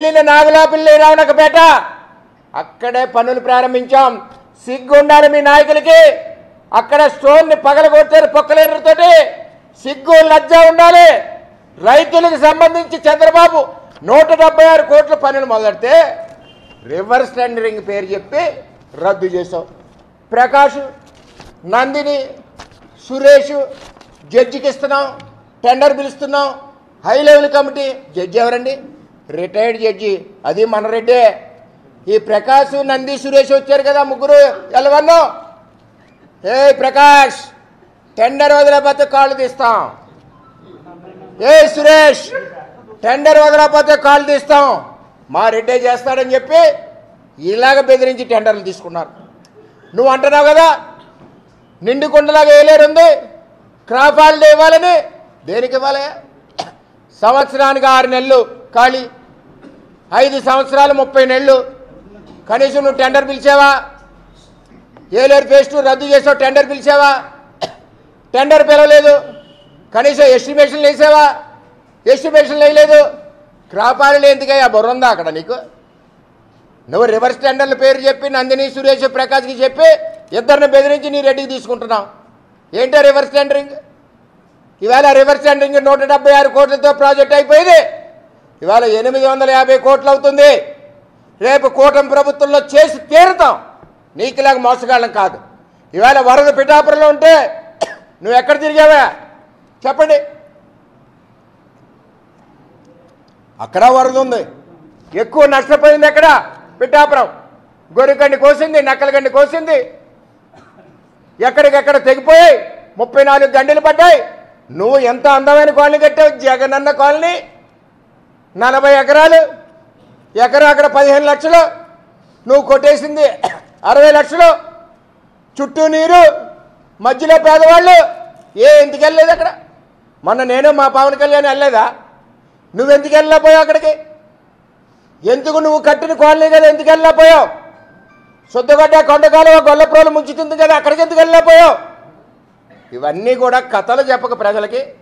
నాగులాపల్లి రావణకపేట అక్కడే పనులు ప్రారంభించాం. సిగ్గుండాలి మీ నాయకులకి. అక్కడ స్టోన్ ని పగలగొట్టారు పొక్కలేరుతోటి. సిగ్గు లజ్జ ఉండాలి. రైతులకు సంబంధించి చంద్రబాబు 176 కోట్ల పనులు మొదలెడితే రివర్స్ టెండరింగ్ పేరు చెప్పి రద్దు చేసాం. ప్రకాష్, నందిని, సురేష్ జడ్జికి ఇస్తున్నాం, టెండర్ పిలుస్తున్నాం. హై లెవెల్ కమిటీ జడ్జి ఎవరండి? రిటైర్డ్ జడ్జి, అది మన రెడ్డే. ఈ ప్రకాష్, నంది, సురేష్ వచ్చారు కదా, ముగ్గురు ఎలవన్నో. ఏ ప్రకాష్, టెండర్ వదిలేకపోతే కాళ్ళు తీస్తాం. ఏ సురేష్, టెండర్ వదలకపోతే కాళ్ళు తీస్తాం. మా రెడ్డే చేస్తాడని చెప్పి ఇలాగ బెదిరించి టెండర్లు తీసుకున్నారు. నువ్వు అంటున్నావు కదా నిండు కుండలాగా వేయలేరుంది, క్రాప్ హాలిడే ఇవ్వాలని. దేనికి ఇవ్వాలి? సంవత్సరానికి 6 నెలలు ఖాళీ, 5 సంవత్సరాలు 30 నెలలు. కనీసం నువ్వు టెండర్ పిలిచావా? ఏలేరు పేస్ట్ రద్దు చేసావు, టెండర్ పిలిచావా? టెండర్ పిలవలేదు. కనీసం ఎస్టిమేషన్లు వేసావా? ఎస్టిమేషన్లు వేయలేదు. క్రాప్ హాలిడే ఎందుకయ్యా? బుర్ర ఉందా అక్కడ నీకు? నువ్వు రివర్స్ టెండర్ల పేరు చెప్పి నందిని, సురేష్, ప్రకాష్కి చెప్పి ఇద్దరిని బెదిరించి నీ రెడ్డికి తీసుకుంటున్నావు. ఏంటో రివర్స్ టెండరింగ్? ఇవాళ రివర్స్ టెండరింగ్ 176 కోట్లతో ప్రాజెక్ట్ అయిపోయింది. ఇవాళ 850 కోట్లు అవుతుంది. రేపు కూటమి ప్రభుత్వంలో చేసి తీరుతాం. నీకులాగా మోసగాళ్ళం కాదు. ఇవాళ వరద పిఠాపురంలో ఉంటే నువ్వు ఎక్కడ తిరిగావా చెప్పండి? అక్కడ వరద ఉంది. ఎక్కువ నష్టపోయింది ఎక్కడ? పిఠాపురం. గొర్రెగండి కోసింది, నక్కలగండి కోసింది, ఎక్కడికెక్కడ తెగిపోయాయి. 34 గంటలు పడ్డాయి. నువ్వు ఎంత అందమైన కాలనీ కట్టావు, జగనన్న కాలనీ. 40 ఎకరాలు, ఎకరా అక్కడ 15 లక్షలు, నువ్వు కొట్టేసింది 60 లక్షలు. చుట్టూ నీరు, మధ్యలో పేదవాళ్ళు. ఎందుకు వెళ్ళలేదు అక్కడ? మొన్న నేను మా పవన్ కళ్యాణ్ వెళ్ళలేదా? నువ్వెందుకు వెళ్ళలేకపోయావు అక్కడికి? ఎందుకు? నువ్వు కట్టిన కాలనీ కదా, ఎందుకు వెళ్ళలేకపోయావు? శుద్ధగడ్డ, కొండకాలువ, గొల్లప్రోలు ముంచుతుంది కదా, అక్కడికి ఎందుకు వెళ్ళలేకపోయావు? ఇవన్నీ కూడా కథలు చెప్పక ప్రజలకి.